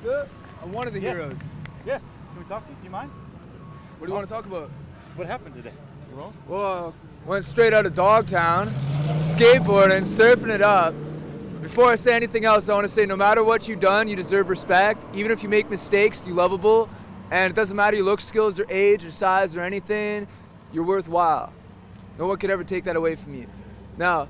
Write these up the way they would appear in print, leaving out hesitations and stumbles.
Sir, I'm one of the heroes. Yeah. Can we talk to you? Do you mind? What do you want to talk about? What happened today? Well, Well, went straight out of Dogtown, skateboarding, surfing it up. Before I say anything else, I want to say no matter what you've done, you deserve respect. Even if you make mistakes, you're lovable. And it doesn't matter your look, skills, or age, or size, or anything, you're worthwhile. No one could ever take that away from you. Now,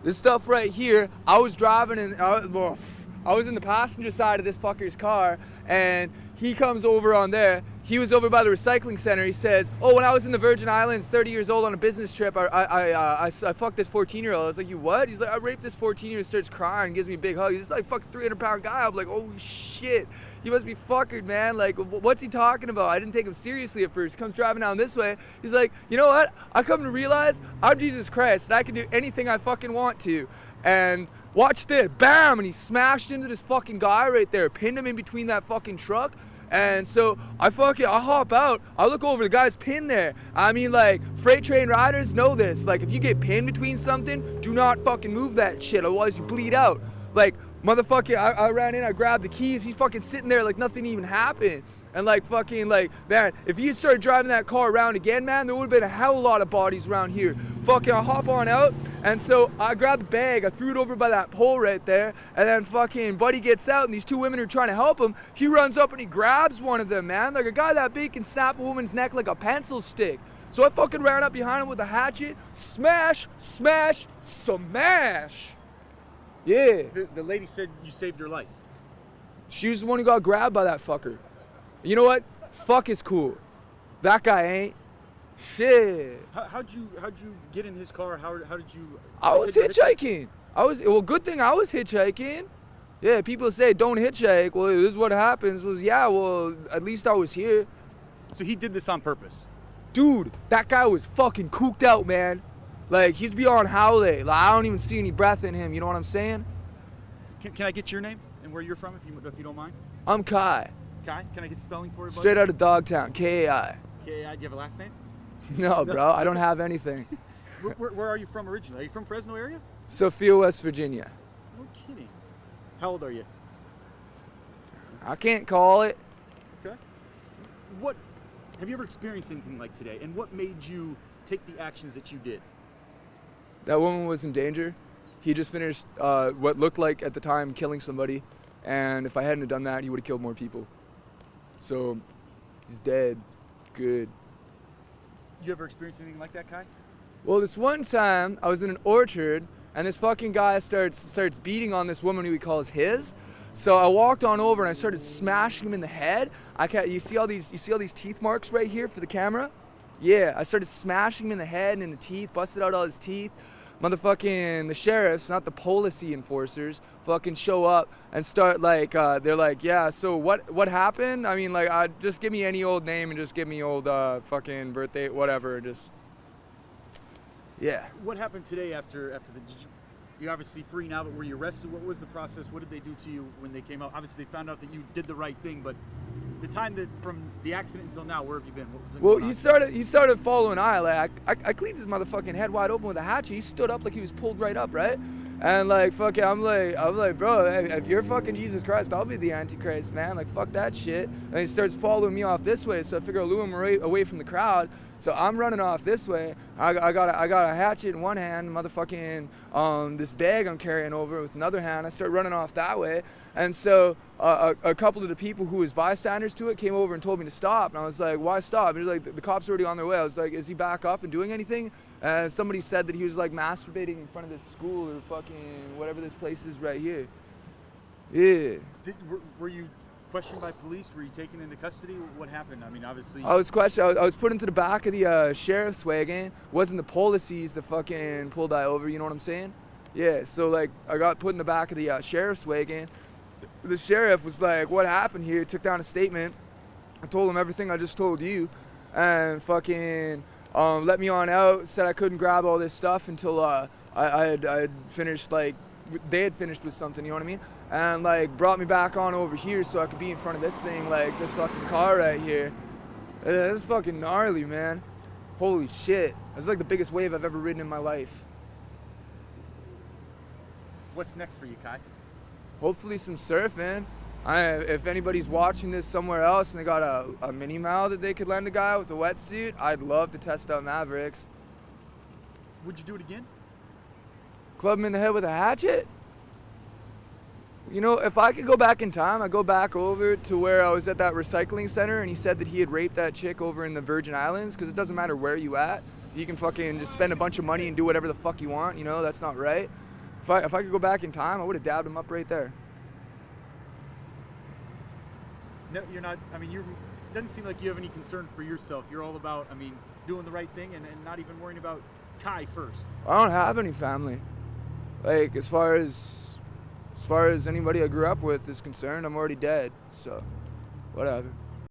this stuff right here, I was driving and I was in the passenger side of this fucker's car, and he comes over on there. He was over by the recycling center. He says, "Oh, when I was in the Virgin Islands, 30 years old on a business trip, I fucked this 14-year-old." I was like, "You what?" He's like, "I raped this 14-year-old." Starts crying, gives me a big hug. He's like fucking 300-pound guy. I'm like, "Oh shit, you must be fuckered, man. Like, what's he talking about?" I didn't take him seriously at first. He comes driving down this way. He's like, "You know what? I come to realize I'm Jesus Christ, and I can do anything I fucking want to." And watch this, bam, and he smashed into this fucking guy right there, pinned him in between that fucking truck. And so I hop out, I look over, the guy's pinned there. I mean, like, freight train riders know this. Like, if you get pinned between something, do not fucking move that shit, otherwise you bleed out. Like, motherfucker, I ran in, I grabbed the keys, he's fucking sitting there like nothing even happened. And like fucking like, man, if you started driving that car around again, man, there would have been a hell of a lot of bodies around here. Fucking I hop on out, and so I grabbed the bag, I threw it over by that pole right there, and then fucking buddy gets out, and these two women are trying to help him. He runs up and he grabs one of them, man. Like a guy that big can snap a woman's neck like a pencil stick. So I fucking ran up behind him with a hatchet, smash, smash, smash. Yeah. the lady said you saved her life. She was the one who got grabbed by that fucker. You know what? Fuck is cool. That guy ain't. Shit. How'd you get in his car? How did you? I was hitchhiking. Good thing I was hitchhiking. Yeah, people say don't hitchhike. Well, this is what happens. Yeah, well, at least I was here. So he did this on purpose? Dude, that guy was fucking cooked out, man. Like, he's beyond howley. Like, I don't even see any breath in him, you know what I'm saying? Can I get your name and where you're from, if you don't mind? I'm Kai. Kai? Can I get spelling for you, buddy? Straight out of Dogtown, K-A-I. K-A-I, do you have a last name? No, bro, I don't have anything. Where are you from originally? Are you from Fresno area? Sophia, West Virginia. No kidding. How old are you? I can't call it. Okay. Have you ever experienced anything like today? And what made you take the actions that you did? That woman was in danger. He just finished what looked like at the time killing somebody, and if I hadn't have done that, he would have killed more people. So he's dead. Good. You ever experienced anything like that, Kai? Well, this one time I was in an orchard, and this fucking guy starts beating on this woman who he calls his. So I walked on over and I started smashing him in the head. You see all these teeth marks right here for the camera? Yeah, I started smashing him in the head and in the teeth, busted out all his teeth. Motherfucking the sheriffs, not the policy enforcers, fucking show up and start like, they're like, yeah, so what happened? I mean, like, just give me any old name and just give me old fucking birthday, whatever, just, yeah. What happened today after you're obviously free now, but were you arrested? What was the process? What did they do to you when they came out? Obviously, they found out that you did the right thing, but the time that from the accident until now, where have you been? Well, he started following I cleaned his motherfucking head wide open with a hatchet. He stood up like he was pulled right up, right? And like fucking, I'm like, bro, if you're fucking Jesus Christ, I'll be the Antichrist, man. Like, fuck that shit. And he starts following me off this way, so I figure I'll lure him away from the crowd. So I'm running off this way. I got a hatchet in one hand, motherfucking this bag I'm carrying over with another hand. I start running off that way, and so a couple of the people who was bystanders to it came over and told me to stop. And I was like, why stop? And they're like, the cops are already on their way. I was like, is he back up and doing anything? And somebody said that he was like masturbating in front of this school or fucking whatever this place is right here. Yeah. Were you questioned by police? Were you taken into custody? What happened? I mean, obviously. I was questioned. I was put into the back of the sheriff's wagon. It wasn't the policies that fucking pulled I over. You know what I'm saying? Yeah. So like, I got put in the back of the sheriff's wagon. The sheriff was like, "What happened here?" Took down a statement. I told him everything I just told you, and fucking let me on out. Said I couldn't grab all this stuff until I had finished, like they had finished with something. You know what I mean? And like brought me back on over here so I could be in front of this thing, like this fucking car right here. This is fucking gnarly, man. Holy shit. It's like the biggest wave I've ever ridden in my life. What's next for you, Kai? Hopefully some surfing. If anybody's watching this somewhere else and they got a mini Mal that they could lend a guy with a wetsuit, I'd love to test out Mavericks. Would you do it again? Club him in the head with a hatchet? You know, if I could go back in time, I'd go back over to where I was at that recycling center and he said that he had raped that chick over in the Virgin Islands, because it doesn't matter where you at. You can fucking just spend a bunch of money and do whatever the fuck you want, you know, that's not right. If I could go back in time, I would have dabbed him up right there. No, you're not. I mean, it doesn't seem like you have any concern for yourself. You're all about, I mean, doing the right thing and not even worrying about Kai first. I don't have any family. Like, as far as anybody I grew up with is concerned, I'm already dead. So, whatever.